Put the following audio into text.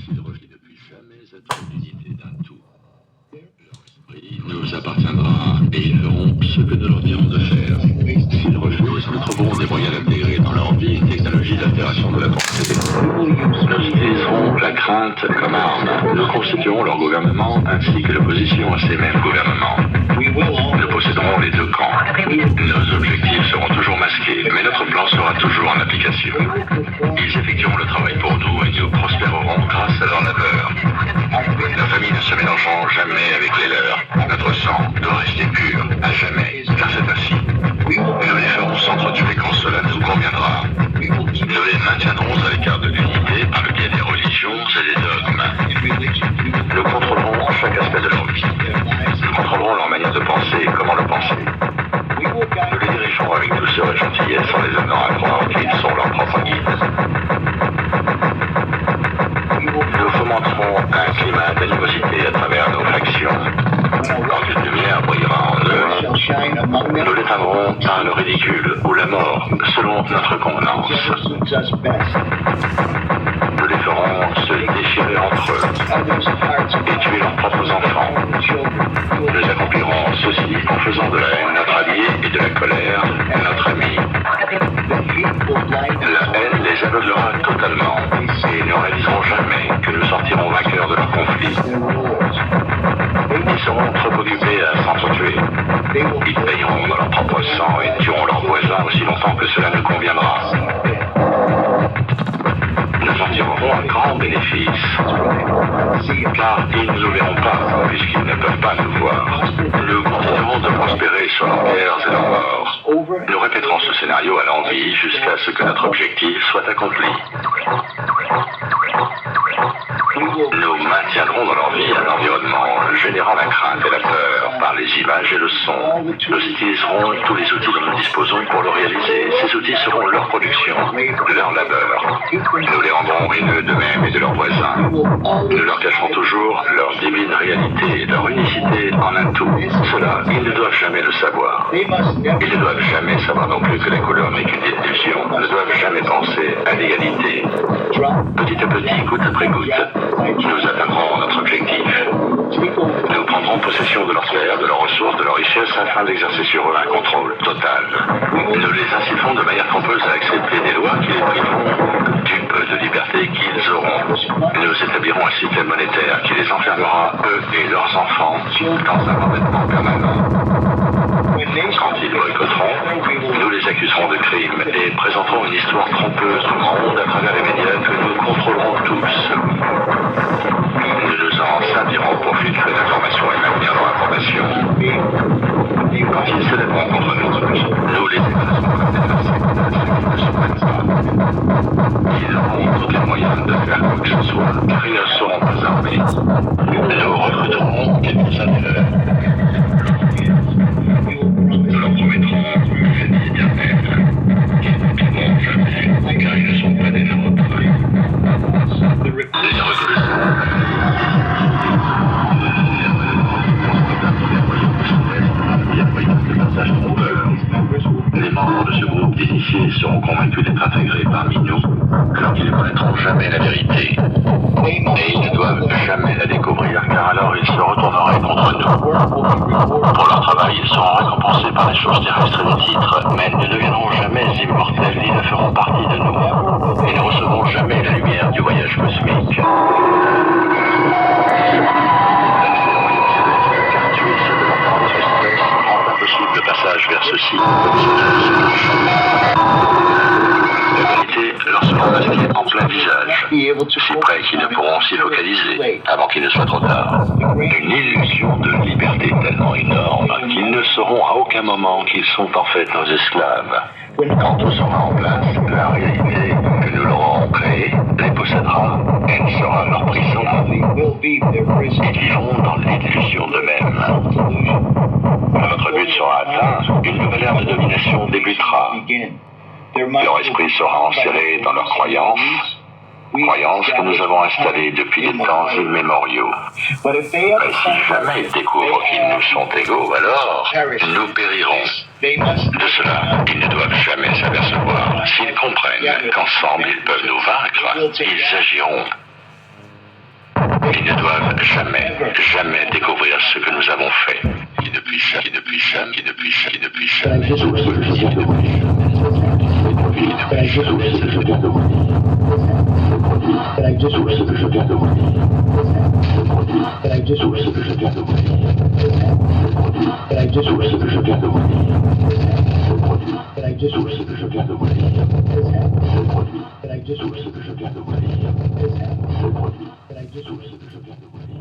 S'ils refusent depuis jamais être l'unité d'un tout, leur esprit nous appartiendra et ils feront ce que nous leur dirons de faire. S'ils refusent, nous trouverons des moyens d'intégrer dans leur vie une technologie d'altération de la pensée. Nous utiliserons la crainte comme arme. Nous constituerons leur gouvernement ainsi que l'opposition à ces mêmes gouvernements. Nous posséderons les deux camps. Nos objectifs seront toujours masqués, mais notre plan sera toujours en application. Ils effectueront le travail pour nous et nous prospérerons grâce à leur labeur. Nos familles ne se mélangeront jamais avec les leurs. Notre sang doit rester pur, à jamais, car c'est ainsi. Nous les ferons s'entretuer quand cela nous conviendra. Nous les maintiendrons à l'écart de l'unité par le biais des religions et des dogmes. Nous contrôlerons chaque aspect de leur vie. Nous contrôlerons leur manière de penser et comment le penser. Nous les dirigerons avec douceur et gentillesse en les amenant à croire qu'ils sont leurs propres guides. Nous fomenterons un climat d'animosité à travers nos factions. Quand une lumière brillera en eux, nous l'éteindrons par le ridicule ou la mort, selon notre convenance. Nous les ferons se déchirer entre eux et tuer leurs propres enfants. Nous accomplirons ceci en faisant de la haine notre allié et de la colère notre ami. La haine les aveuglera totalement et ne réaliseront jamais que nous sortirons vainqueurs de leur conflit. Ils seront trop occupés à s'entretuer. Ils paieront dans leur propre sang et tueront leurs voisins aussi longtemps que cela nous conviendra. Nous en tirerons un grand bénéfice, car ils ne nous verront pas, puisqu'ils ne peuvent pas nous voir. Nous continuerons de prospérer sur leurs guerres et leurs morts. Nous répéterons ce scénario à l'envi jusqu'à ce que notre objectif soit accompli. Nous maintiendrons dans leur vie un environnement générant la crainte et la peur par les images et le son. Nous utiliserons tous les outils dont nous disposons pour le réaliser. Ces outils seront leur production, leur labeur. Nous les rendrons haineux d'eux-mêmes et de leurs voisins. Nous leur cacherons toujours leur divine réalité et leur unicité en un tout. Cela, ils ne doivent jamais le savoir. Ils ne doivent jamais savoir non plus que la couleur n'est qu'une illusion. Ils ne doivent jamais penser à l'égalité. Petit à petit, goutte après goutte, nous atteindrons notre objectif. Nous prendrons possession de leur terre, de leurs ressources, de leurs richesses afin d'exercer sur eux un contrôle total. Nous les inciterons de manière trompeuse à accepter des lois qui les priveront du peu de liberté qu'ils auront. Nous établirons un système monétaire qui les enfermera, eux et leurs enfants, dans un endettement permanent. Quand ils boycotteront, nous les accuserons de crimes et présenterons une histoire trompeuse au monde à travers les médias que nous contrôlerons tous. Nous nous en servirons pour filtrer l'information et maintenir leur information. Quand ils s'élèveront contre nous, nous les écraserons comme des insectes ne se prennent pas. Ils auront tous les moyens de faire quoi que ce soit, car ils ne seront pas armés. Nous recruterons quelques-uns des leurs. Nous leur promettrons une vie éternelle, qu'ils ne quitteront jamais, car ils ne sont pas des nôtres. Les Les membres de ce groupe d'initiés seront convaincus d'être intégrés parmi nous, alors qu'ils ne connaîtront jamais la vérité. Et ils ne doivent jamais la découvrir, car alors ils se retourneraient contre nous. Pour leur travail, ils seront récompensés par les choses terrestres et des titres, mais ils ne deviendront jamais immortels ni ne feront partie de nous. Ils ne recevront jamais la lumière du voyage cosmique. Le passage vers ceci. La vérité leur sera masquée en plein visage, si près qu'ils ne pourront s'y focaliser avant qu'il ne soit trop tard. Une illusion de liberté tellement énorme qu'ils ne sauront à aucun moment qu'ils sont en fait nos esclaves. Quand tout sera en place, la réalité que nous leur aurons créée les possédera. Elle sera leur prison. Ils vivront dans l'illusion d'eux-mêmes. Quand notre but sera atteint, une nouvelle ère de domination débutera. Leur esprit sera enserré dans leurs croyances que nous avons installées depuis des temps immémoriaux. Mais si jamais ils découvrent qu'ils nous sont égaux, alors nous périrons. De cela, ils ne doivent jamais s'apercevoir. S'ils comprennent qu'ensemble ils peuvent nous vaincre, ils agiront. Ils ne doivent jamais, jamais découvrir ce que nous avons fait. Qui depuis jamais, qui depuis jamais, qui depuis jamais, qui depuis jamais, qui depuis jamais, qui depuis jamais, ce que je viens de vous dire. Tout ce que je viens de vous dire. Tout ce que je viens de vous dire. Tout ce que je viens de vous dire. Tout ce que je viens de vous dire. Tout ce que je viens de vous dire. Tout ce que je viens de vous dire.